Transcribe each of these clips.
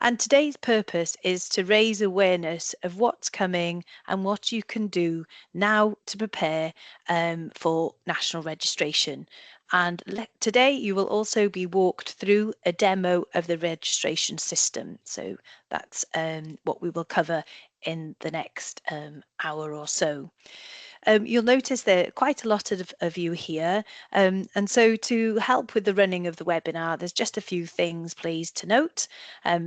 And today's purpose is to raise awareness of what's coming and what you can do now to prepare for national registration. And today you will also be walked through a demo of the registration system. So that's what we will cover in the next hour or so. You'll notice there are quite a lot of you here. And so to help with the running of the webinar, there's just a few things, please, to note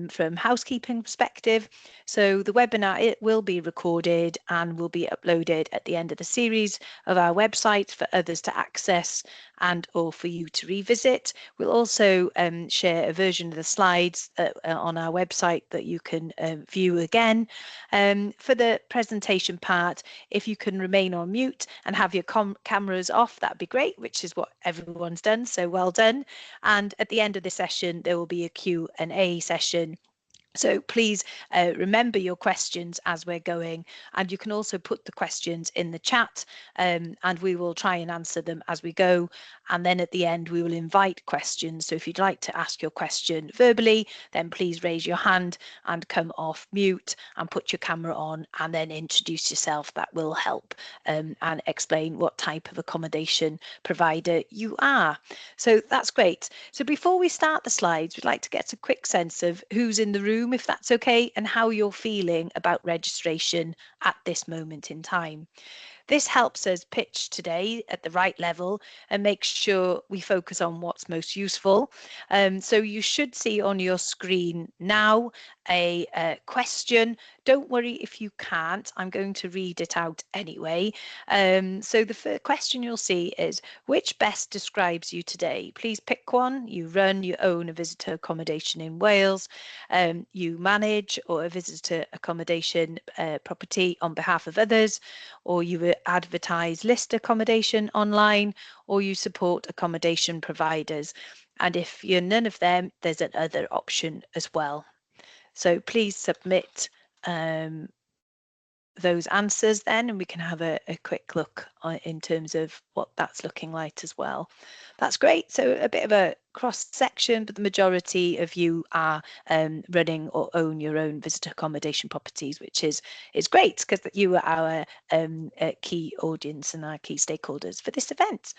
from housekeeping perspective. So the webinar, it will be recorded and will be uploaded at the end of the series of our website for others to access and or for you to revisit. We'll also share a version of the slides on our website that you can view again. For the presentation part, if you can remain on mute and have your cameras off, that'd be great, which is what everyone's done, so well done. And at the end of the session, there will be a Q&A session. So please remember your questions as we're going, and you can also put the questions in the chat and we will try and answer them as we go. And then at the end, we will invite questions. So if you'd like to ask your question verbally, then please raise your hand and come off mute and put your camera on and then introduce yourself. That will help and explain what type of accommodation provider you are. So that's great. So before we start the slides, we'd like to get a quick sense of who's in the room, if that's okay, and how you're feeling about registration at this moment in time. This helps us pitch today at the right level and make sure we focus on what's most useful. So you should see on your screen now a question. Don't worry if you can't, I'm going to read it out anyway. So the first question you'll see is, which best describes you today? Please pick one. You run, you own a visitor accommodation in Wales, you manage or a visitor accommodation property on behalf of others, or you advertise list accommodation online, or you support accommodation providers. And if you're none of them, there's another option as well. So please submit those answers then, and we can have a quick look in terms of what that's looking like as well. That's great. So a bit of a cross section, but the majority of you are running or own your own visitor accommodation properties, which is great because you are our key audience and our key stakeholders for this event.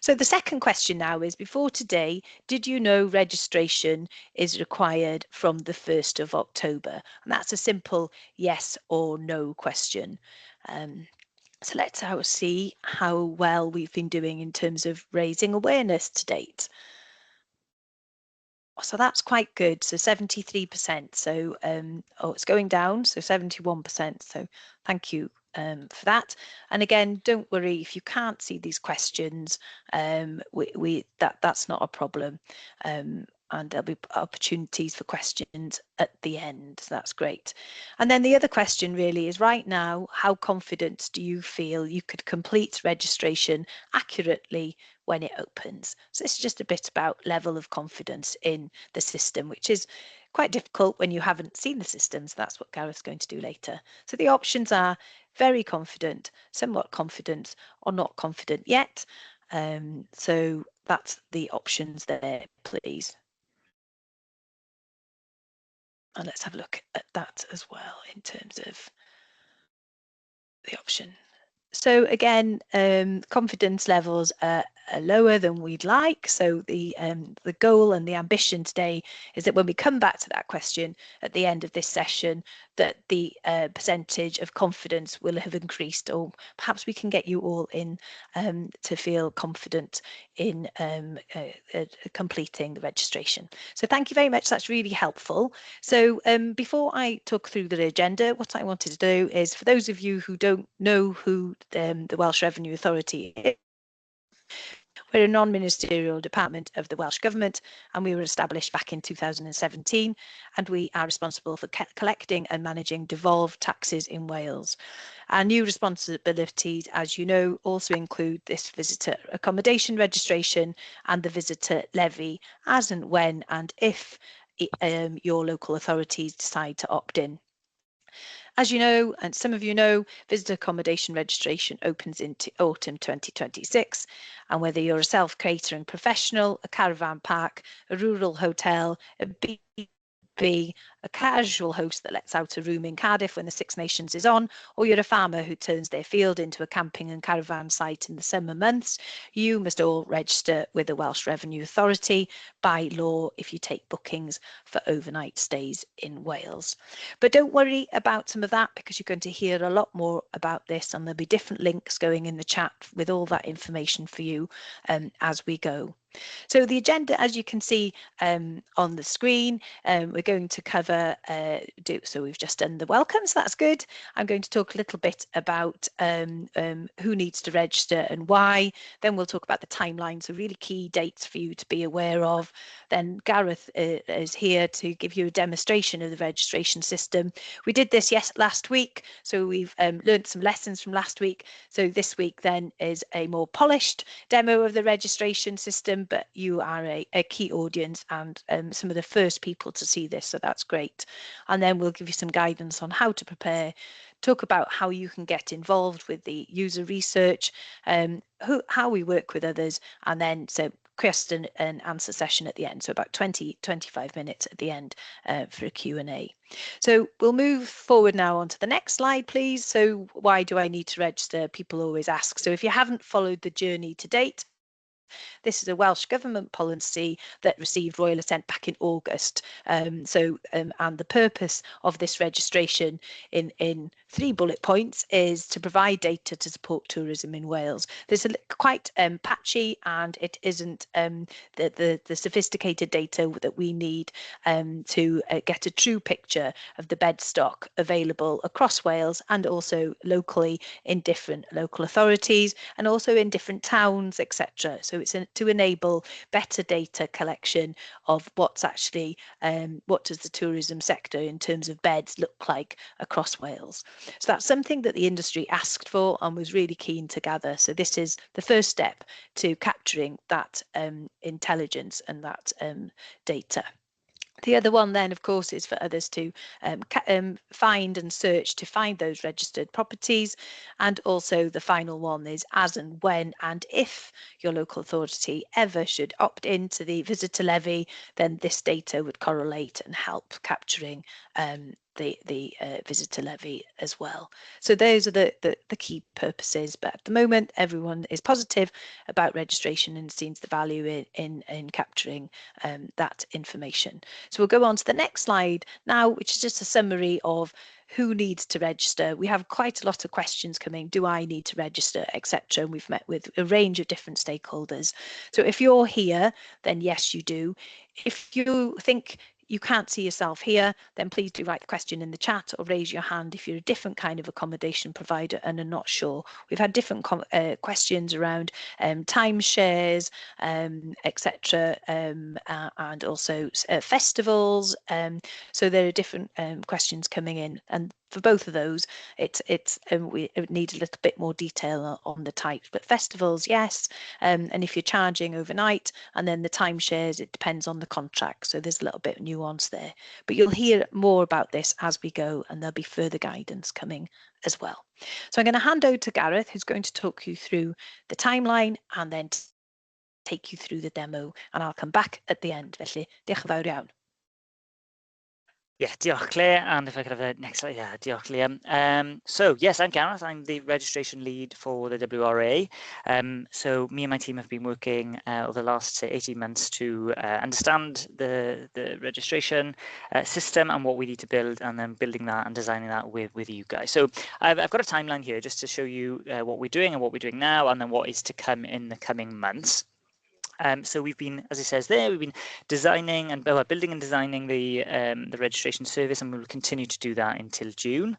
So the second question now is, before today, did you know registration is required from the 1st of October? And that's a simple yes or no question. So let's see how well we've been doing in terms of raising awareness to date. So that's quite good. So 73%. So it's going down. So 71%. So thank you for that. And again, don't worry if you can't see these questions. That's not a problem. And there'll be opportunities for questions at the end. So that's great. And then the other question really is, right now, how confident do you feel you could complete registration accurately when it opens? So this is just a bit about level of confidence in the system, which is quite difficult when you haven't seen the system. So that's what Gareth's going to do later. So the options are very confident, somewhat confident, or not confident yet. So that's the options there, please. And let's have a look at that as well in terms of the option. So again, confidence levels are lower than we'd like. So the goal and the ambition today is that when we come back to that question at the end of this session, that the percentage of confidence will have increased, or perhaps we can get you all in to feel confident in completing the registration. So thank you very much. That's really helpful. So before I talk through the agenda, what I wanted to do is, for those of you who don't know who the Welsh Revenue Authority is, we're a non-ministerial department of the Welsh Government, and we were established back in 2017, and we are responsible for collecting and managing devolved taxes in Wales. Our new responsibilities, as you know, also include this visitor accommodation registration and the visitor levy, as and when and if your local authorities decide to opt in. As you know, and some of you know, visitor accommodation registration opens into autumn 2026, and whether you're a self-catering professional, a caravan park, a rural hotel, a be a casual host that lets out a room in Cardiff when the Six Nations is on, or you're a farmer who turns their field into a camping and caravan site in the summer months, you must all register with the Welsh Revenue Authority by law if you take bookings for overnight stays in Wales. But don't worry about some of that, because you're going to hear a lot more about this, and there'll be different links going in the chat with all that information for you as we go. So the agenda, as you can see on the screen, we're going to cover, so we've just done the welcomes, that's good. I'm going to talk a little bit about who needs to register and why. Then we'll talk about the timeline, so really key dates for you to be aware of. Then Gareth is here to give you a demonstration of the registration system. We did this last week, so we've learned some lessons from last week. So this week then is a more polished demo of the registration system, but you are a key audience and some of the first people to see this, so that's great. And then we'll give you some guidance on how to prepare, talk about how you can get involved with the user research, how we work with others, and then question and answer session at the end, so about 20-25 minutes at the end for a Q&A. So we'll move forward now onto the next slide, please. So why do I need to register? People always ask. So if you haven't followed the journey to date, this is a Welsh Government policy that received royal assent back in August. And the purpose of this registration in 3 bullet points is to provide data to support tourism in Wales. This is quite patchy, and it isn't the sophisticated data that we need to get a true picture of the bed stock available across Wales, and also locally in different local authorities and also in different towns, etc. So it's to enable better data collection of what's actually what does the tourism sector in terms of beds look like across Wales. So that's something that the industry asked for and was really keen to gather. So this is the first step to capturing that intelligence and that data. The other one then, of course, is for others to find and search to find those registered properties. And also the final one is as and when and if your local authority ever should opt into the visitor levy, then this data would correlate and help capturing the visitor levy as well. So those are the key purposes, but at the moment everyone is positive about registration and sees the value in capturing that information. So we'll go on to the next slide now, which is just a summary of who needs to register. We have quite a lot of questions coming. Do I need to register, etc. And we've met with a range of different stakeholders. So if you're here, then yes, you do. If you think you can't see yourself here, then please do write the question in the chat or raise your hand if you're a different kind of accommodation provider and are not sure. We've had different questions around timeshares, etc., and also festivals. So there are different questions coming in, and for both of those, we need a little bit more detail on the types. But festivals, yes, and if you're charging overnight, and then the timeshares, it depends on the contract. So there's a little bit of nuance there. But you'll hear more about this as we go, and there'll be further guidance coming as well. So I'm going to hand over to Gareth, who's going to talk you through the timeline and then take you through the demo, and I'll come back at the end. Felly, diolch yn fawr iawn. Yeah, diolch Claire, and if I could have the next slide, yeah, diolch Liam. So yes, I'm Gareth, I'm the registration lead for the WRA. So me and my team have been working over the last, say, 18 months to understand the registration system and what we need to build, and then building that and designing that with you guys. So I've got a timeline here just to show you what we're doing and what we're doing now, and then what is to come in the coming months. So we've been, as it says there, we've been designing and building and designing the registration service, and we will continue to do that until June.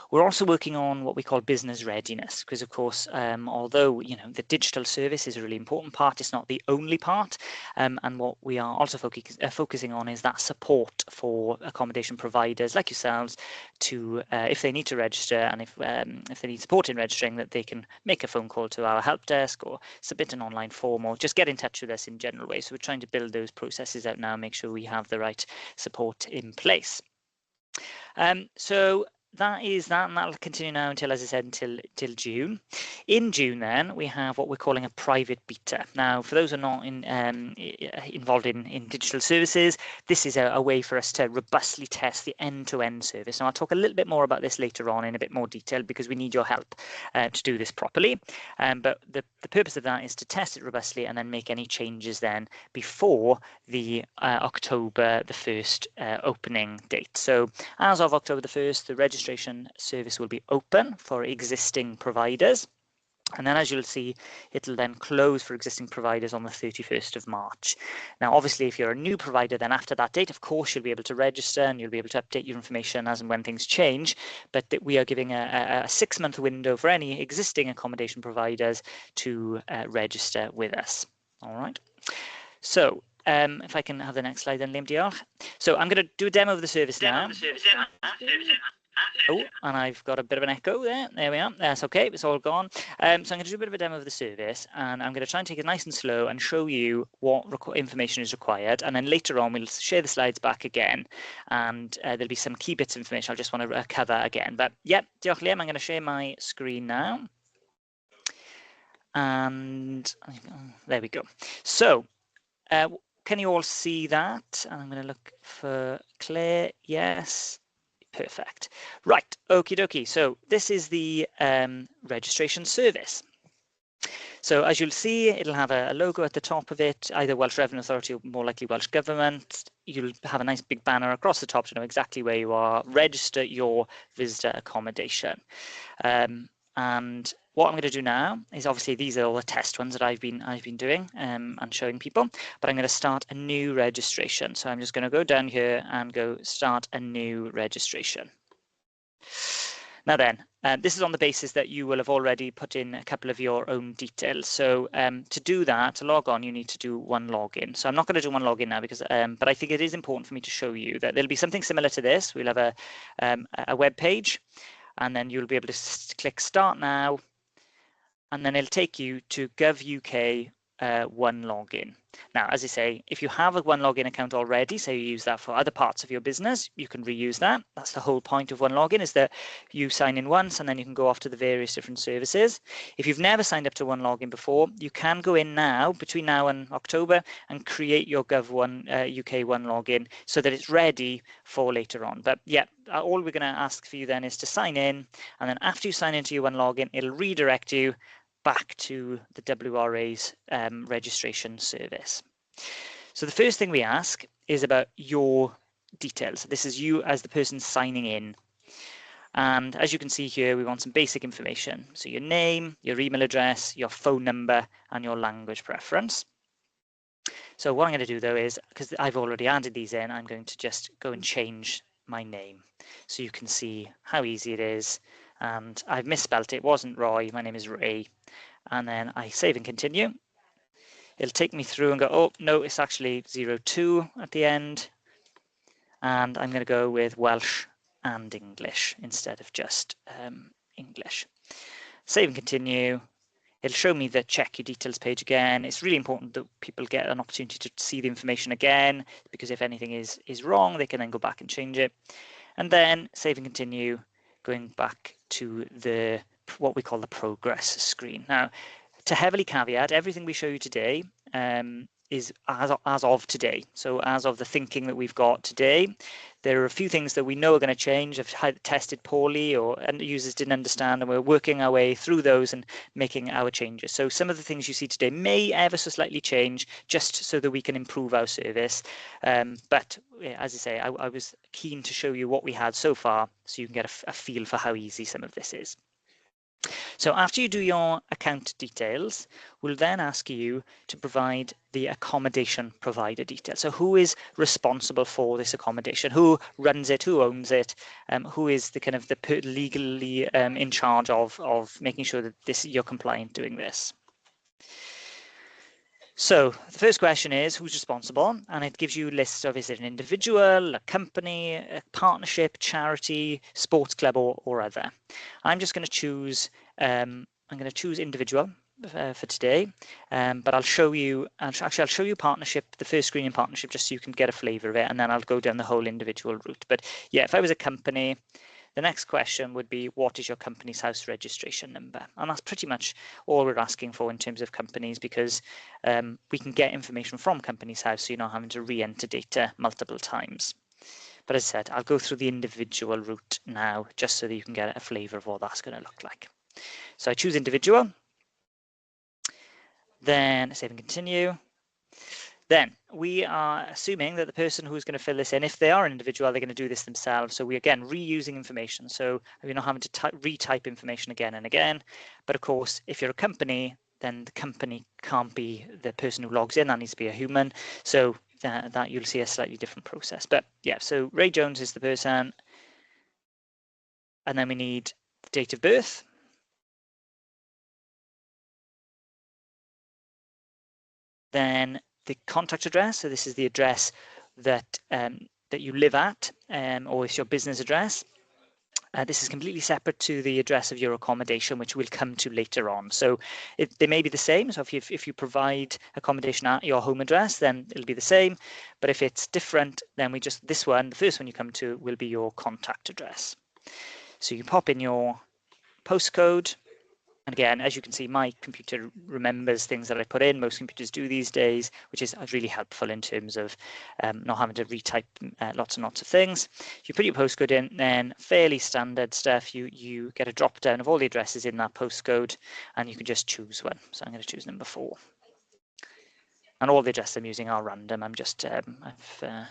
We're also working on what we call business readiness, because of course, although the digital service is a really important part, it's not the only part. And what we are also focusing on is that support for accommodation providers like yourselves to, if they need to register and if they need support in registering, that they can make a phone call to our help desk or submit an online form or just get in touch with us in general way. So we're trying to build those processes out now, make sure we have the right support in place. So that is that, and that'll continue now until, as I said, until June. In June, then we have what we're calling a private beta. Now, for those who are not involved in digital services, this is a way for us to robustly test the end-to-end service. And I'll talk a little bit more about this later on in a bit more detail because we need your help to do this properly. But the purpose of that is to test it robustly and then make any changes then before the October the 1st opening date. So as of October the 1st, the registration service will be open for existing providers. And then, as you'll see, it'll then close for existing providers on the 31st of March. Now, obviously, if you're a new provider, then after that date, of course, you'll be able to register and you'll be able to update your information as and when things change. But we are giving a 6-month window for any existing accommodation providers to register with us. All right. So if I can have the next slide then, Liam, diolch. So I'm going to do a demo of the service now. Oh, and I've got a bit of an echo there. There we are. That's okay. It's all gone. So I'm going to do a bit of a demo of the service, and I'm going to try and take it nice and slow and show you what information is required. And then later on, we'll share the slides back again, and there'll be some key bits of information I just want to cover again. But yep, diolch Liam. I'm going to share my screen now. And there we go. So can you all see that? And I'm going to look for Claire. Yes. Perfect. Right. Okie dokie. So this is the registration service. So as you'll see, it'll have a logo at the top of it, either Welsh Revenue Authority or more likely Welsh Government. You'll have a nice big banner across the top to know exactly where you are. Register your visitor accommodation. And what I'm going to do now is, obviously these are all the test ones that I've been doing and showing people, but I'm going to start a new registration. So I'm just going to go down here and go start a new registration. Now then, this is on the basis that you will have already put in a couple of your own details. So to do that, to log on, you need to do one login. So I'm not going to do one login now because, but I think it is important for me to show you that there'll be something similar to this. We'll have a web page, and then you'll be able to click Start Now, and then it'll take you to Gov UK one login. Now, as I say, if you have a one login account already, say you use that for other parts of your business, you can reuse that. That's the whole point of one login, is that you sign in once and then you can go off to the various different services. If you've never signed up to one login before, you can go in now, between now and October, and create your UK one login so that it's ready for later on. But yeah, all we're going to ask for you then is to sign in, and then after you sign into your one login, it'll redirect you back to the WRA's registration service. So the first thing we ask is about your details. This is you as the person signing in. And as you can see here, we want some basic information. So your name, your email address, your phone number, and your language preference. So what I'm going to do though is, because I've already added these in, I'm going to just go and change my name so you can see how easy it is. And I've misspelt it. It wasn't Roy, my name is Ray. And then I save and continue. It'll take me through and go, oh no, it's actually 02 at the end. And I'm going to go with Welsh and English instead of just English. Save and continue. It'll show me the check your details page again. It's really important that people get an opportunity to see the information again, because if anything is wrong, they can then go back and change it. And then save and continue, going back to the what we call the progress screen. Now, to heavily caveat, everything we show you today is as of today. So as of the thinking that we've got today, there are a few things that we know are going to change, have tested poorly or users didn't understand, and we're working our way through those and making our changes. So some of the things you see today may ever so slightly change just so that we can improve our service. But as I say, I was keen to show you what we had so far so you can get a feel for how easy some of this is. So after you do your account details, we'll then ask you to provide the accommodation provider details. So who is responsible for this accommodation? Who runs it? Who owns it? Who is the kind of the legally in charge of making sure that you're compliant doing this? So the first question is, who's responsible? And it gives you lists of, is it an individual, a company, a partnership, charity, sports club, or other. I'm just going to choose, I'm going to choose individual for today, but I'll show you, actually I'll show you partnership, the first screen in partnership, just so you can get a flavour of it, and then I'll go down the whole individual route. But yeah, if I was a company, The next question would be, what is your company's house registration number? And that's pretty much all we're asking for in terms of companies, because we can get information from company's house, so you're not having to re-enter data multiple times. But as I said, I'll go through the individual route now, just so that you can get a flavour of what that's going to look like. So I choose individual, then save and continue. Then we are assuming that the person who's going to fill this in, if they are an individual, they're going to do this themselves. So we're again reusing information. So we're not having to retype information again and again. But of course, if you're a company, then the company can't be the person who logs in. That needs to be a human. So that you'll see a slightly different process. But yeah, so Ray Jones is the person. And then we need the date of birth. Then the contact address. So this is the address that that you live at, or it's your business address. This is completely separate to the address of your accommodation, which we'll come to later on. So they may be the same. So if you provide accommodation at your home address, then it'll be the same. But if it's different, then this one, the first one you come to, will be your contact address. So you pop in your postcode. And again, as you can see, my computer remembers things that I put in. Most computers do these days, which is really helpful in terms of not having to retype lots and lots of things. You put your postcode in, then fairly standard stuff. You get a drop down of all the addresses in that postcode, and you can just choose one. So I'm going to choose number 4. And all the addresses I'm using are random. I'm just I've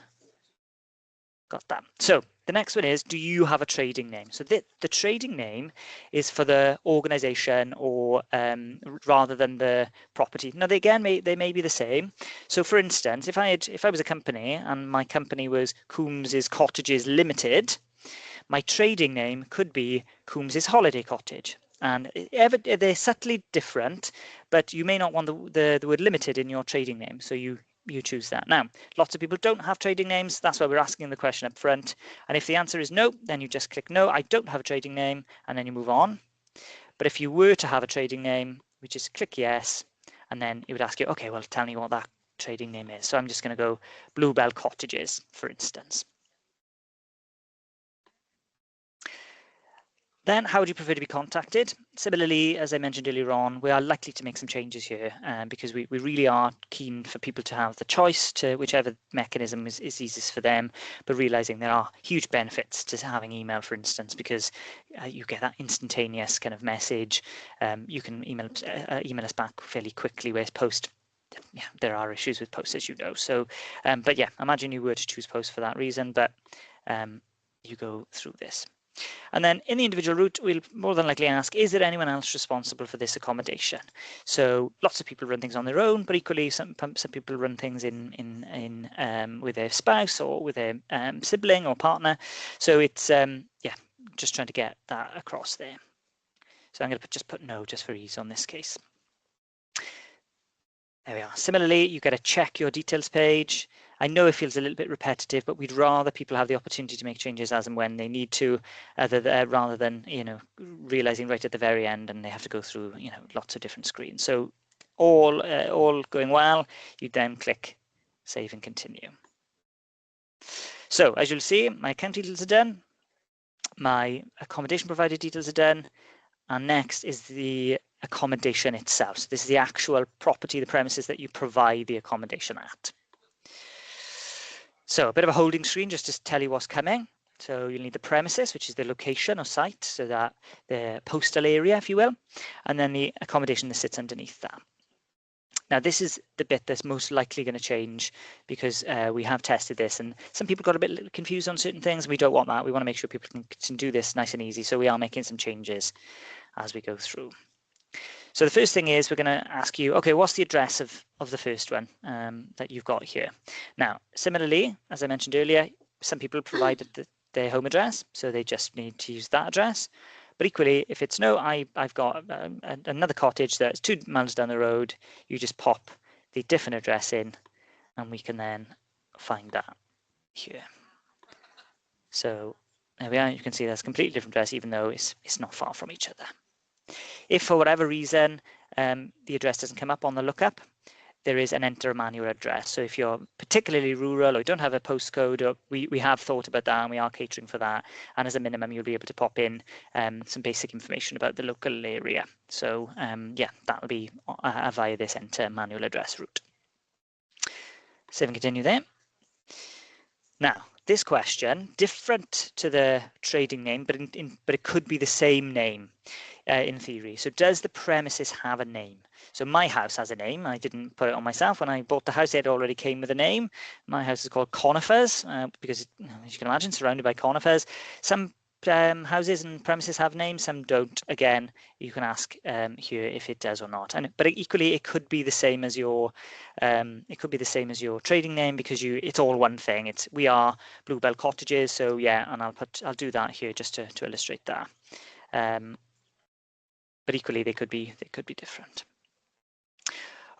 got that. So the next one is, do you have a trading name? So the trading name is for the organization, or rather than the property. Now they may be the same. So for instance, if I was a company and my company was Coombs's Cottages Limited, my trading name could be Coombs's Holiday Cottage. And they're subtly different, but you may not want the word limited in your trading name. So you choose that. Now, lots of people don't have trading names. That's why we're asking the question up front. And if the answer is no, then you just click no, I don't have a trading name, and then you move on. But if you were to have a trading name, we just click yes, and then it would ask you, okay, well, tell me what that trading name is. So I'm just going to go Bluebell Cottages, for instance. Then, how would you prefer to be contacted? Similarly, as I mentioned earlier on, we are likely to make some changes here because we really are keen for people to have the choice to whichever mechanism is easiest for them, but realizing there are huge benefits to having email, for instance, because you get that instantaneous kind of message. You can email us back fairly quickly, whereas post, yeah, there are issues with post, as you know. So, but yeah, imagine you were to choose post for that reason, but you go through this. And then in the individual route, we'll more than likely ask, is there anyone else responsible for this accommodation? So lots of people run things on their own, but equally some people run things in with their spouse or with their sibling or partner. So it's yeah, just trying to get that across there. So I'm going to just put no just for ease on this case. There we are. Similarly, you get to check your details page. I know it feels a little bit repetitive, but we'd rather people have the opportunity to make changes as and when they need to, rather than realizing right at the very end and they have to go through lots of different screens. So all going well, you then click save and continue. So as you'll see, my account details are done, my accommodation provider details are done, and next is the accommodation itself. So this is the actual property, the premises that you provide the accommodation at. So a bit of a holding screen just to tell you what's coming. So you'll need the premises, which is the location or site, so that the postal area, if you will, and then the accommodation that sits underneath that. Now, this is the bit that's most likely going to change because we have tested this and some people got a bit confused on certain things. We don't want that. We want to make sure people can do this nice and easy. So we are making some changes as we go through. So the first thing is we're going to ask you, okay, what's the address of the first one that you've got here? Now, similarly, as I mentioned earlier, some people provided their home address, so they just need to use that address. But equally, if it's no, I've got another cottage that's 2 miles down the road, you just pop the different address in and we can then find that here. So there we are, you can see that's a completely different address, even though it's not far from each other. If for whatever reason the address doesn't come up on the lookup, there is an enter a manual address. So if you're particularly rural or you don't have a postcode, or we have thought about that and we are catering for that. And as a minimum, you'll be able to pop in some basic information about the local area. So yeah, that'll be via this enter manual address route. Save and continue there. Now, this question, different to the trading name, but it could be the same name in theory. So does the premises have a name? So my house has a name. I didn't put it on myself. When I bought the house, it already came with a name. My house is called Conifers because, as you can imagine, surrounded by conifers. Some houses and premises have names, some don't. Again, you can ask here if it does or not. But equally, it could be the same as your trading name because it's all one thing. We are Bluebell Cottages. So yeah, and I'll do that here just to illustrate that. But equally, they could be different.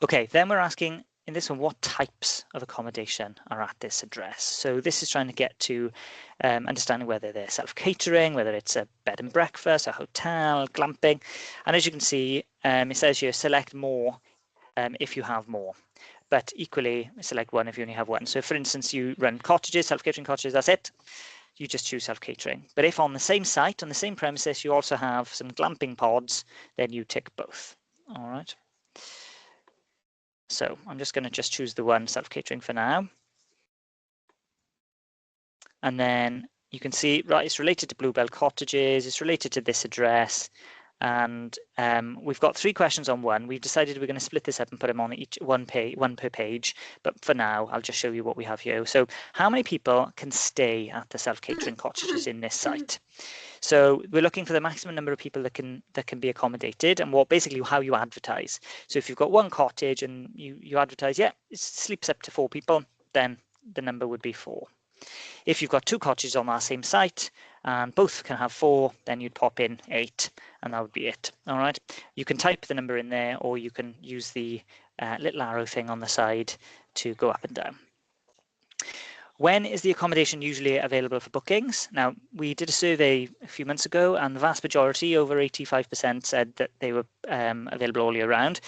Okay, then we're asking in this one, what types of accommodation are at this address? So this is trying to get to understanding whether they're self-catering, whether it's a bed and breakfast, a hotel, glamping. And as you can see, it says here, select more if you have more. But equally, select one if you only have one. So for instance, you run cottages, self-catering cottages, that's it. You just choose self-catering. But if on the same site, on the same premises, you also have some glamping pods, then you tick both. All right. So I'm just going to choose the one self-catering for now. And then you can see, right, it's related to Bluebell Cottages, it's related to this address. And we've got 3 questions on one. We've decided we're going to split this up and put them on one per page. But for now, I'll just show you what we have here. So how many people can stay at the self-catering cottages in this site? So we're looking for the maximum number of people that can be accommodated, and basically how you advertise. So if you've got one cottage and you advertise, yeah, it sleeps up to 4 people, then the number would be 4. If you've got 2 cottages on that same site and both can have 4, then you'd pop in 8, and that would be it. All right. You can type the number in there, or you can use the little arrow thing on the side to go up and down. When is the accommodation usually available for bookings? Now, we did a survey a few months ago, and the vast majority, over 85%, said that they were available all year round.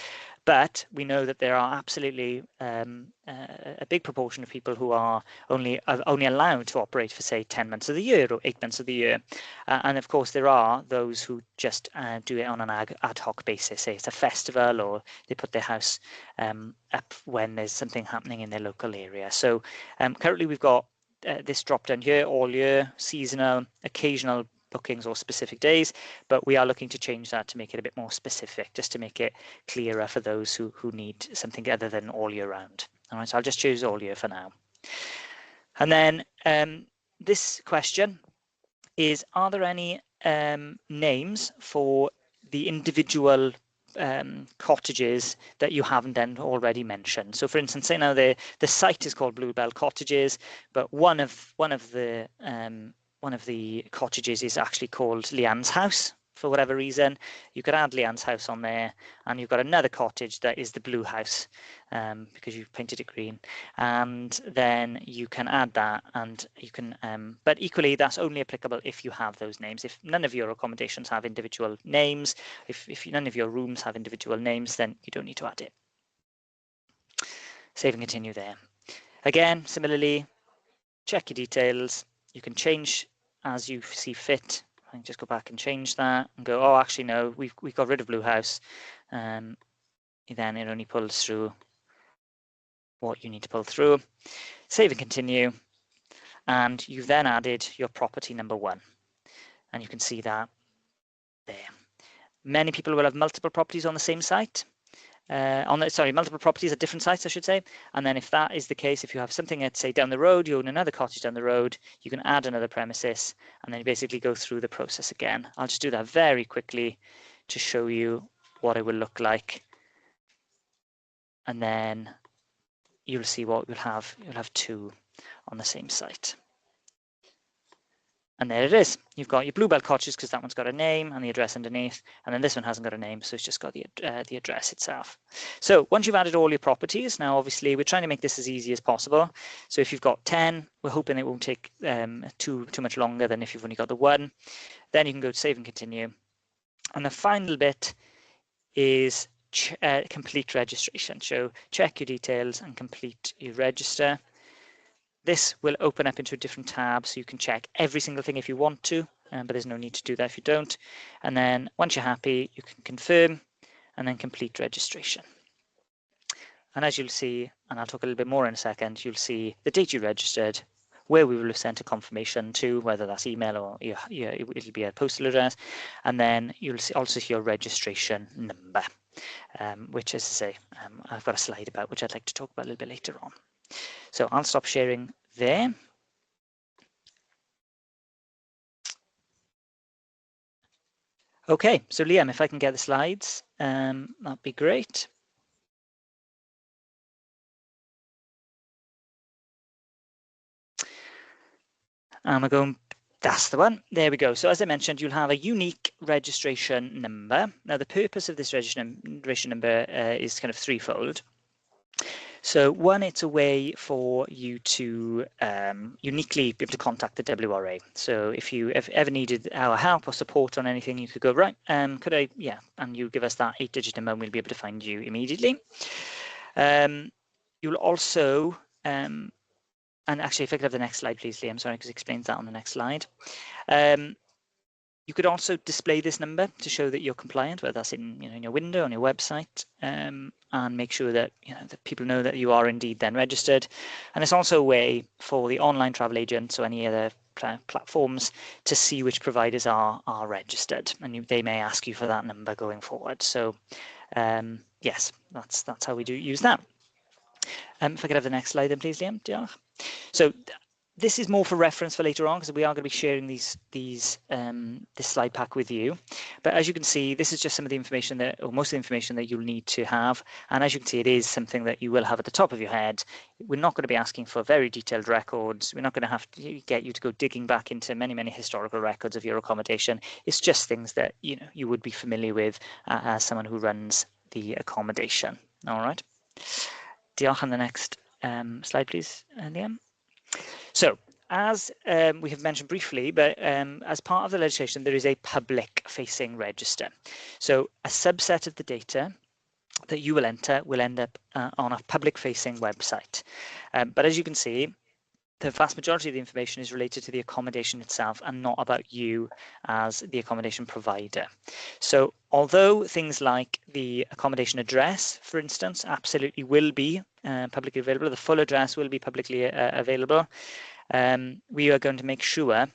But we know that there are absolutely a big proportion of people who are only allowed to operate for, say, 10 months of the year or 8 months of the year. And of course, there are those who just do it on an ad hoc basis. Say it's a festival, or they put their house up when there's something happening in their local area. So currently we've got this drop down here, all year, seasonal, occasional bookings or specific days, but we are looking to change that to make it a bit more specific, just to make it clearer for those who need something other than all year round. All right, so I'll just choose all year for now. And then this question is, are there any names for the individual cottages that you haven't then already mentioned? So for instance, say now the site is called Bluebell Cottages, but one of the cottages is actually called Leanne's House. For whatever reason, you could add Leanne's House on there, and you've got another cottage that is the Blue House because you've painted it green, and then you can add that, and you can but equally that's only applicable if you have those names. If none of your accommodations have individual names, if none of your rooms have individual names, then you don't need to add it. Save and continue there. Again, similarly, check your details. You can change as you see fit. I can just go back and change that and go, oh, actually, no, we've got rid of Blue House. Then it only pulls through what you need to pull through. Save and continue. And you've then added your property number 1. And you can see that there. Many people will have multiple properties on the same site. Multiple properties at different sites, I should say. And then if that is the case, if you have something at, say, down the road, you own another cottage down the road, you can add another premises, and then you basically go through the process again. I'll just do that very quickly to show you what it will look like. And then you'll see what we'll have. You'll have 2 on the same site. And there it is. You've got your Bluebell Cottages because that one's got a name and the address underneath, and then this one hasn't got a name, so it's just got the address itself. So once you've added all your properties, now obviously we're trying to make this as easy as possible. So if you've got 10, we're hoping it won't take too much longer than if you've only got the 1. Then you can go to save and continue. And the final bit is complete registration. So check your details and complete your register. This will open up into a different tab, so you can check every single thing if you want to, but there's no need to do that if you don't. And then once you're happy, you can confirm and then complete registration. And as you'll see, and I'll talk a little bit more in a second, you'll see the date you registered, where we will have sent a confirmation to, whether that's email or it'll be a postal address, and then you'll also see your registration number, which, as I say, I've got a slide about, which I'd like to talk about a little bit later on. So I'll stop sharing there. Okay, so Liam, if I can get the slides, that'd be great. And we're going, that's the one. There we go. So as I mentioned, you'll have a unique registration number. Now, the purpose of this registration number is kind of threefold. So one, it's a way for you to uniquely be able to contact the WRA. So if you ever needed our help or support on anything, you could go, right, could I, yeah, and you give us that 8-digit number and we'll be able to find you immediately. You'll also, and actually, if I could have the next slide, please, Liam, sorry, because it explains that on the next slide. You could also display this number to show that you're compliant, whether that's in, in your window, on your website, and make sure that, that people know that you are indeed then registered. And it's also a way for the online travel agents or any other platforms to see which providers are registered, and they may ask you for that number going forward. So yes, that's how we do use that. If I could have the next slide then, please, Liam. Diolch. So this is more for reference for later on, because we are going to be sharing this slide pack with you. But as you can see, this is just some of the information that, or most of the information that you'll need to have. And as you can see, it is something that you will have at the top of your head. We're not going to be asking for very detailed records. We're not going to have to get you to go digging back into many, many historical records of your accommodation. It's just things that you would be familiar with as someone who runs the accommodation. All right. Diolch. On the next slide, please, Liam. So, as we have mentioned briefly, but as part of the legislation, there is a public-facing register. So, a subset of the data that you will enter will end up on a public-facing website. But as you can see, the vast majority of the information is related to the accommodation itself and not about you as the accommodation provider. So although things like the accommodation address, for instance, absolutely will be publicly available, the full address will be publicly available, we are going to make sure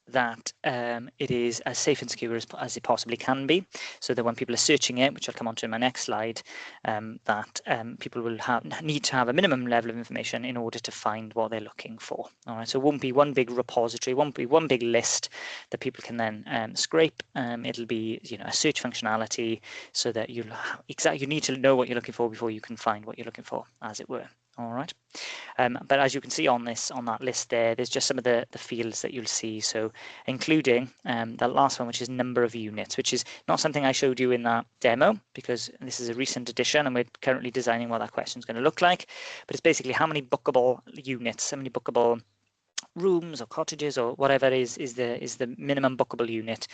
that it is as safe and secure as it possibly can be, so that when people are searching it, which I'll come on to in my next slide, that people will need to have a minimum level of information in order to find what they're looking for. All right, so it won't be one big repository, won't be one big list that people can then scrape. It'll be a search functionality, so that you need to know what you're looking for before you can find what you're looking for, as it were. All right. But as you can see on that list there's just some of the fields that you'll see. So including the last one, which is number of units, which is not something I showed you in that demo, because this is a recent addition and we're currently designing what that question is going to look like. But it's basically how many bookable units, how many bookable rooms or cottages or whatever is the minimum bookable unit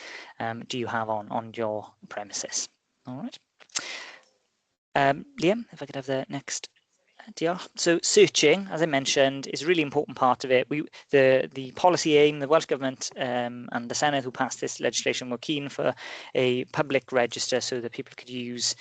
do you have on your premises. All right. Liam, if I could have the next. So searching, as I mentioned, is a really important part of it. The policy aim, the Welsh Government and the Senedd who passed this legislation were keen for a public register so that people could use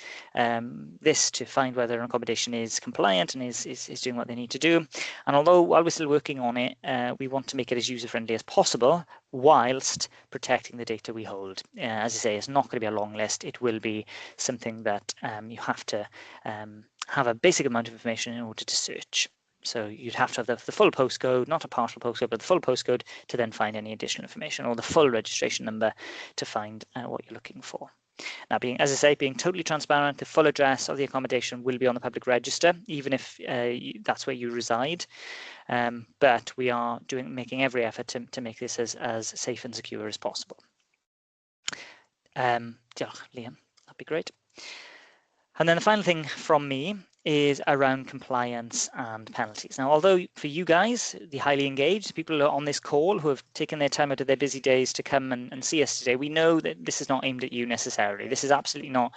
this to find whether an accommodation is compliant and is doing what they need to do. And although while we're still working on it, we want to make it as user-friendly as possible whilst protecting the data we hold. As I say, it's not going to be a long list. It will be something that you have to have a basic amount of information in order to search. So you'd have to have the full postcode, not a partial postcode, but the full postcode to then find any additional information, or the full registration number to find what you're looking for. Now, as I say, being totally transparent, the full address of the accommodation will be on the public register, even if that's where you reside. But we are making every effort to make this as safe and secure as possible. Liam, that'd be great. And then the final thing from me is around compliance and penalties. Now, although for you guys, the highly engaged people who are on this call who have taken their time out of their busy days to come and see us today, we know that this is not aimed at you necessarily. This is absolutely not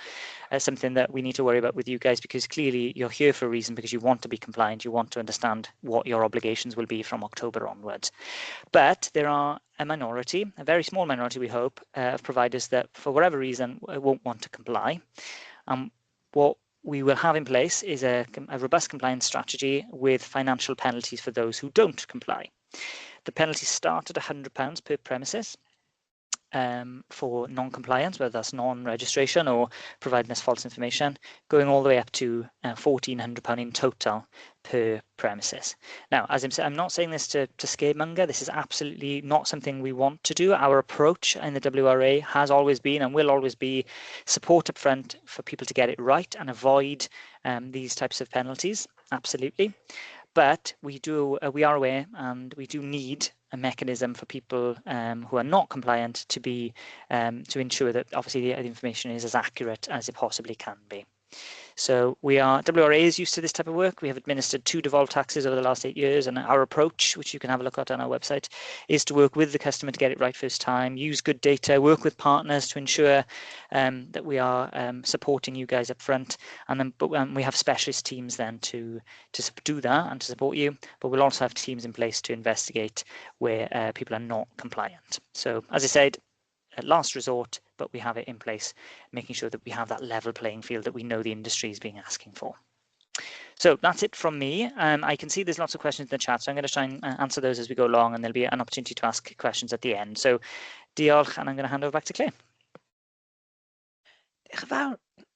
something that we need to worry about with you guys, because clearly you're here for a reason, because you want to be compliant, you want to understand what your obligations will be from October onwards. But there are a minority, a very small minority we hope, of providers that for whatever reason won't want to comply. What we will have in place is a robust compliance strategy with financial penalties for those who don't comply. The penalties start at £100 per premises for non-compliance, whether that's non-registration or providing us false information, going all the way up to £1,400 in total per premises. Now, as I'm not saying this to scaremonger. This is absolutely not something we want to do. Our approach in the WRA has always been and will always be support up front for people to get it right and avoid these types of penalties, absolutely. But we are aware, and we do need a mechanism for people who are not compliant to be to ensure that obviously the information is as accurate as it possibly can be. So WRA is used to this type of work. We have administered 2 devolved taxes over the last 8 years, and our approach, which you can have a look at on our website, is to work with the customer to get it right first time, use good data, work with partners to ensure that we are supporting you guys up front, and then we have specialist teams then to do that and to support you, but we'll also have teams in place to investigate where people are not compliant. So as I said, at last resort, but we have it in place, making sure that we have that level playing field that we know the industry is being asking for. So that's it from me. I can see there's lots of questions in the chat, so I'm going to try and answer those as we go along, and there'll be an opportunity to ask questions at the end. So diolch, and I'm going to hand over back to Claire.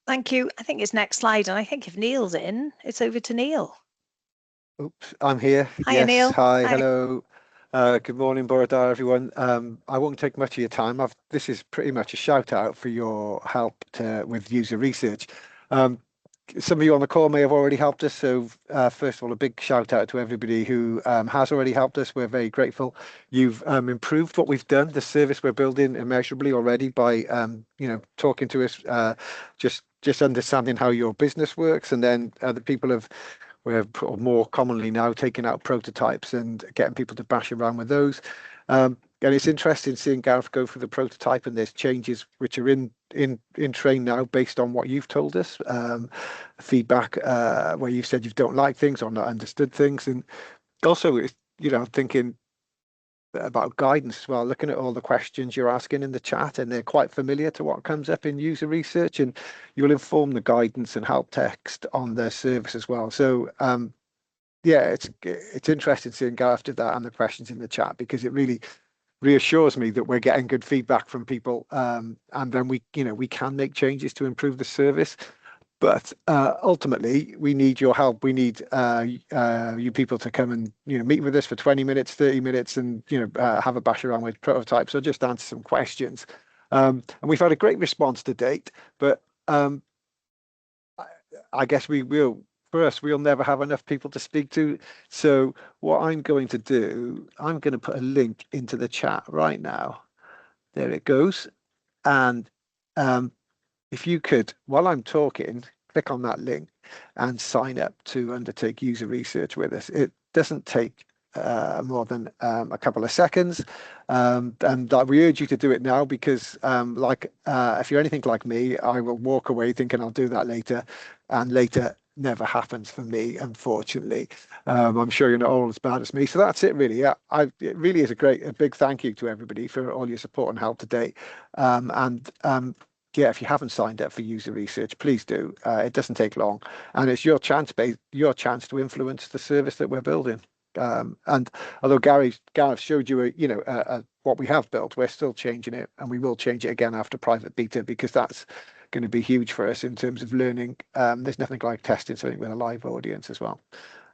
Thank you. I think it's next slide, and I think if Neil's in, it's over to Neil. Oops, I'm here. Hi, yes, Neil. Hi, hello. Good morning, Borodar, everyone. I won't take much of your time. This is pretty much a shout out for your help with user research. Some of you on the call may have already helped us. So first of all, a big shout out to everybody who has already helped us. We're very grateful. You've improved what we've done, the service we're building immeasurably already by talking to us, just understanding how your business works, and then the people we're more commonly now taking out prototypes and getting people to bash around with those. And it's interesting seeing Gareth go through the prototype, and there's changes which are in train now based on what you've told us. Feedback where you've said you don't like things or not understood things, and also thinking about guidance as well, looking at all the questions you're asking in the chat, and they're quite familiar to what comes up in user research, and you'll inform the guidance and help text on their service as well. So yeah, it's interesting seeing Gareth did that and the questions in the chat, because it really reassures me that we're getting good feedback from people, and then we can make changes to improve the service. But ultimately, we need your help. We need you people to come and meet with us for 20 minutes, 30 minutes, and have a bash around with prototypes, or just answer some questions. And we've had a great response to date. But I guess we'll never have enough people to speak to. So what I'm going to do, I'm going to put a link into the chat right now. There it goes. And if you could, while I'm talking, click on that link and sign up to undertake user research with us. It doesn't take more than a couple of seconds, and we urge you to do it now, because if you're anything like me, I will walk away thinking I'll do that later, and later never happens for me, unfortunately. I'm sure you're not all as bad as me. So that's it, really. Yeah, it really is a big thank you to everybody for all your support and help today. Yeah, if you haven't signed up for user research, please do. It doesn't take long, and it's your chance to influence the service that we're building. And although Gareth showed you what we have built, we're still changing it, and we will change it again after private beta, because that's going to be huge for us in terms of learning. There's nothing like testing something with a live audience as well.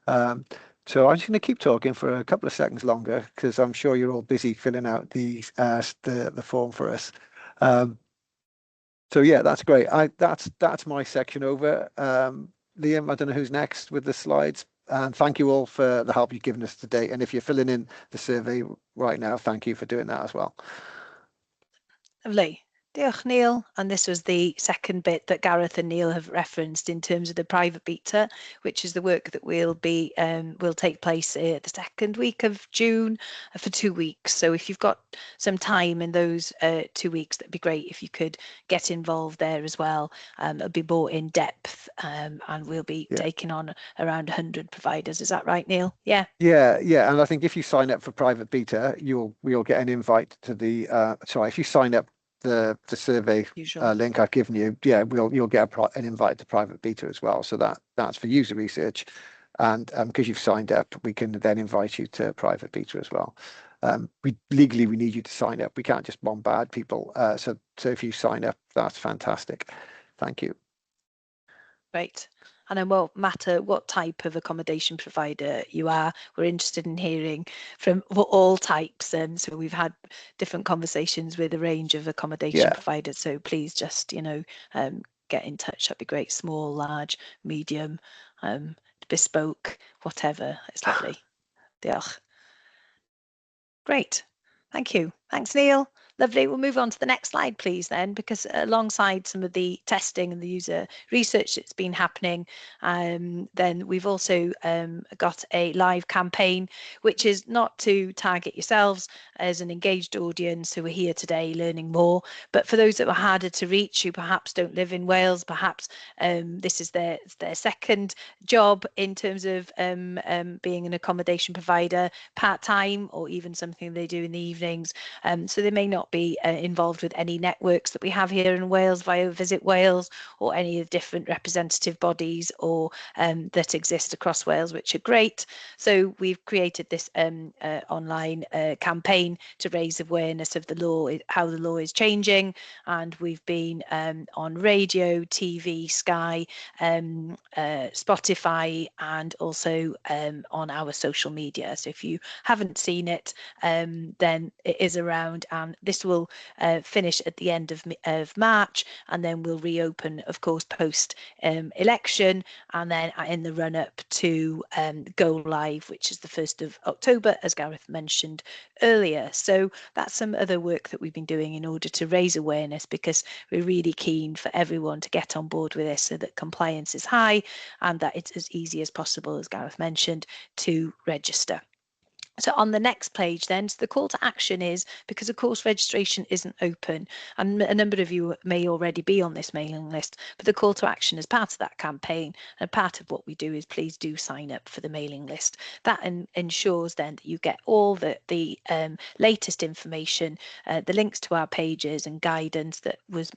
So I'm just going to keep talking for a couple of seconds longer, because I'm sure you're all busy filling out the form for us. So yeah, that's great. That's my section over. Liam, I don't know who's next with the slides. And thank you all for the help you've given us today. And if you're filling in the survey right now, thank you for doing that as well. Lovely. Diolch, Neil. And this was the second bit that Gareth and Neil have referenced in terms of the private beta, which is the work that will take place the second week of June for 2 weeks. So if you've got some time in those 2 weeks, that'd be great if you could get involved there as well. It'll be more in depth, and we'll be taking on around 100 providers. Is that right, Neil? Yeah. Yeah, and I think if you sign up for private beta, you'll get an invite to the if you sign up the survey link I've given you, you'll get an invite to private beta as well. So that's for user research, and because you've signed up, we can then invite you to private beta as well. We need you to sign up. We can't just bombard people. So if you sign up, that's fantastic. Thank you. Great. And it won't matter what type of accommodation provider you are, we're interested in hearing from all types. So we've had different conversations with a range of accommodation providers. So please just, get in touch. That'd be great. Small, large, medium, bespoke, whatever. It's lovely. Diolch. Great. Thank you. Thanks, Neil. Lovely. We'll move on to the next slide, please, then, because alongside some of the testing and the user research that's been happening, then we've also got a live campaign, which is not to target yourselves as an engaged audience who are here today learning more, but for those that were harder to reach, who perhaps don't live in Wales, perhaps this is their second job in terms of being an accommodation provider part-time, or even something they do in the evenings. So they may not be involved with any networks that we have here in Wales via Visit Wales, or any of the different representative bodies or that exist across Wales, which are great. So we've created this online campaign to raise awareness of the law, how the law is changing, and we've been on radio, TV, Sky, Spotify, and also on our social media. So if you haven't seen it, then it is around, and this will finish at the end of March, and then we'll reopen, of course, post election, and then in the run up to go live, which is the 1st of October, as Gareth mentioned earlier. So that's some other work that we've been doing in order to raise awareness, because we're really keen for everyone to get on board with this, so that compliance is high and that it's as easy as possible, as Gareth mentioned, to register. So on the next page then, so the call to action is, because of course registration isn't open, and a number of you may already be on this mailing list, but the call to action is part of that campaign, and part of what we do is please do sign up for the mailing list. That ensures then that you get all the latest information, the links to our pages and guidance that was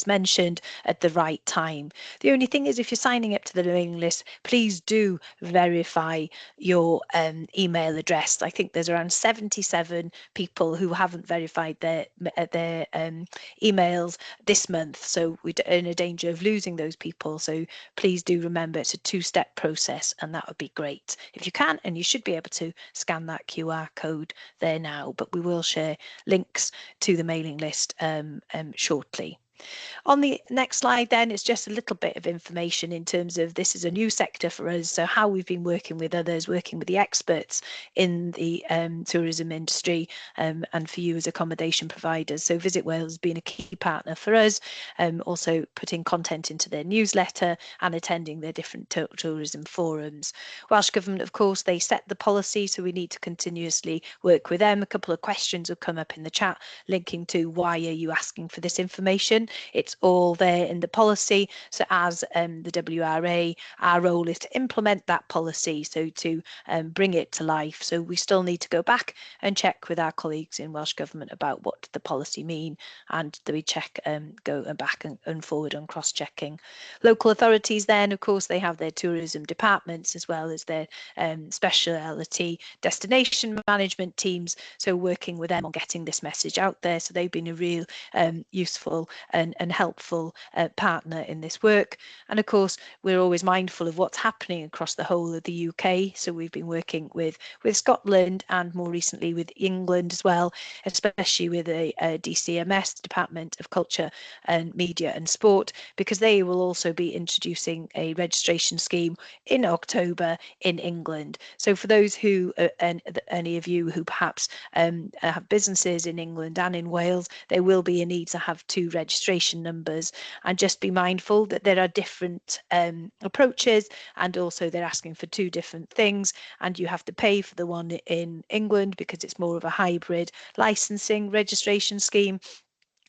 mentioned at the right time. The only thing is, if you're signing up to the mailing list, please do verify your email address. I think there's around 77 people who haven't verified their emails this month, so we're in a danger of losing those people. So please do remember, it's a two-step process, and that would be great if you can, and you should be able to scan that QR code there now, but we will share links to the mailing list shortly. On the next slide then, it's just a little bit of information in terms of, this is a new sector for us, so how we've been working with others, working with the experts in the tourism industry, and for you as accommodation providers. So Visit Wales has been a key partner for us, also putting content into their newsletter and attending their different tourism forums. Welsh Government, of course, they set the policy, so we need to continuously work with them. A couple of questions will come up in the chat linking to, why are you asking for this information? It's all there in the policy. So as the WRA, our role is to implement that policy, so to bring it to life. So we still need to go back and check with our colleagues in Welsh Government about what the policy mean, and that we check, go back and forward on cross-checking. Local authorities then, of course, they have their tourism departments as well as their speciality destination management teams, so working with them on getting this message out there. So they've been a real useful and helpful partner in this work. And of course, we're always mindful of what's happening across the whole of the UK. So we've been working with Scotland and more recently with England as well, especially with the DCMS, Department of Culture and Media and Sport, because they will also be introducing a registration scheme in October in England. So for those who, and any of you who perhaps have businesses in England and in Wales, there will be a need to have 2 registration numbers, and just be mindful that there are different approaches, and also they're asking for 2 different things, and you have to pay for the one in England because it's more of a hybrid licensing registration scheme,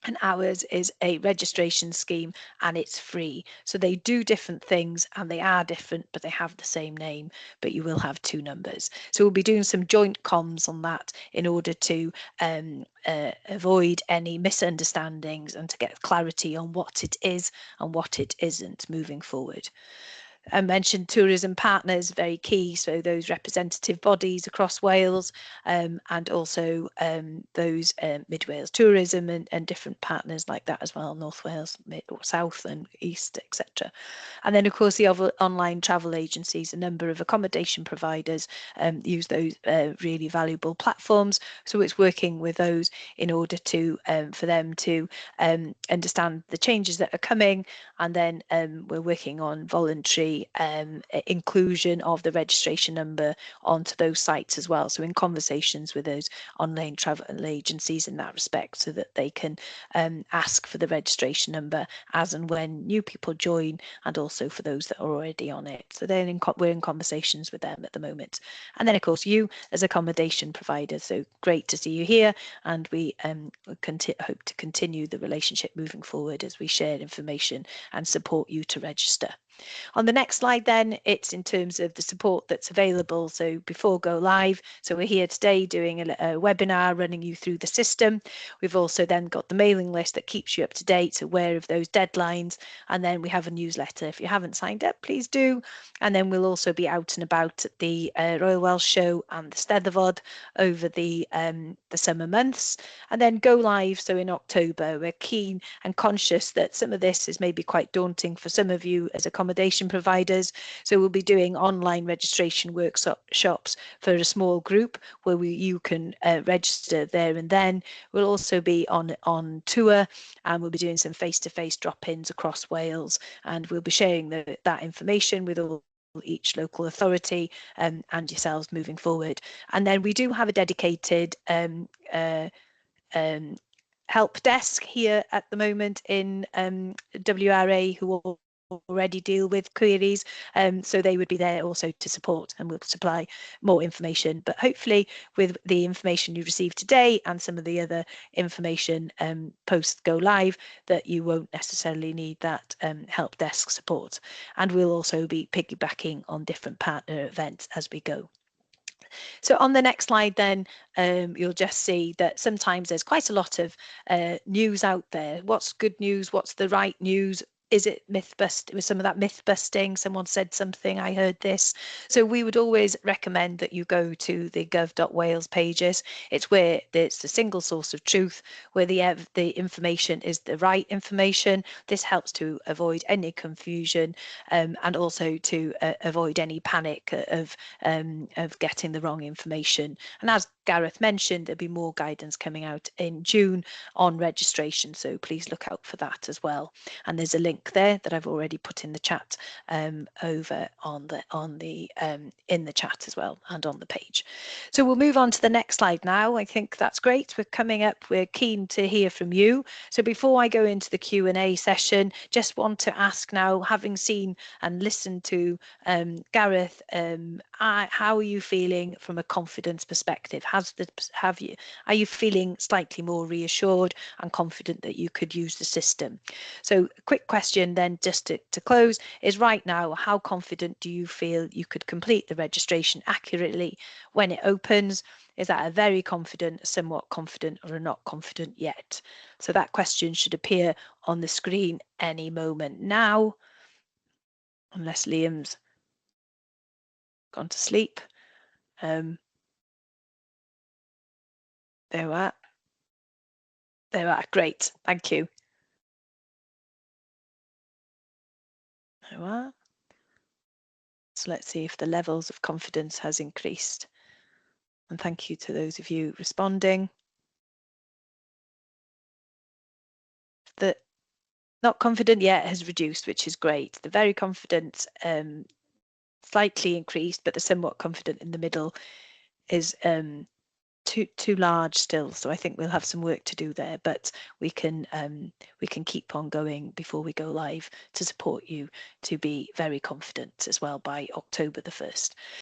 and ours is a registration scheme and it's free. So they do different things and they are different, but they have the same name, but you will have 2 numbers. So we'll be doing some joint comms on that in order to avoid any misunderstandings and to get clarity on what it is and what it isn't moving forward. I mentioned tourism partners, very key. So those representative bodies across Wales, and also those Mid Wales Tourism and different partners like that as well, North Wales, Mid or South and East, etc. And then of course the other online travel agencies, a number of accommodation providers use those really valuable platforms. So it's working with those in order to for them to understand the changes that are coming, and then we're working on voluntary inclusion of the registration number onto those sites as well. So in conversations with those online travel agencies in that respect, so that they can ask for the registration number as and when new people join, and also for those that are already on it. So we're in conversations with them at the moment. And then of course you as accommodation providers, so great to see you here, and we hope to continue the relationship moving forward as we share information and support you to register. On the next slide then, it's in terms of the support that's available. So before go live, so we're here today doing a webinar running you through the system. We've also then got the mailing list that keeps you up to date, aware of those deadlines. And then we have a newsletter. If you haven't signed up, please do. And then we'll also be out and about at the Royal Welsh Show and the Steddfod over the summer months. And then go live, so in October. We're keen and conscious that some of this is maybe quite daunting for some of you as accommodation providers. So we'll be doing online registration workshops for a small group where you can register there and then. We'll also be on tour, and we'll be doing some face-to-face drop-ins across Wales, and we'll be sharing that information with each local authority and yourselves moving forward. And then we do have a dedicated help desk here at the moment in WRA who will already deal with queries, so they would be there also to support, and we'll supply more information. But hopefully with the information you received today and some of the other information post go live, that you won't necessarily need that help desk support. And we'll also be piggybacking on different partner events as we go. So on the next slide then, you'll just see that sometimes there's quite a lot of news out there. What's good news? What's the right news? Is it myth busting? Was some of that myth busting? Someone said something, I heard this. So we would always recommend that you go to the gov.wales pages. It's where it's the single source of truth, where the information is the right information. This helps to avoid any confusion, and also to avoid any panic of getting the wrong information. And as Gareth mentioned, there'll be more guidance coming out in June on registration, so please look out for that as well. And there's a link there that I've already put in the chat over in the chat as well, and on the page. So we'll move on to the next slide now. I think that's great. We're coming up. We're keen to hear from you. So before I go into the Q&A session, just want to ask now, having seen and listened to Gareth, how are you feeling from a confidence perspective? Are you feeling slightly more reassured and confident that you could use the system? So a quick question then, just to close, is right now, how confident do you feel you could complete the registration accurately when it opens? Is that a very confident, somewhat confident, or a not confident yet? So that question should appear on the screen any moment now, unless Liam's gone to sleep. There we are. There we are. Great. Thank you. There we are. So let's see if the levels of confidence has increased. And thank you to those of you responding. The not confident yet has reduced, which is great. The very confident slightly increased, but the somewhat confident in the middle is too large still. So I think we'll have some work to do there, but we can keep on going before we go live to support you to be very confident as well by October the 1st.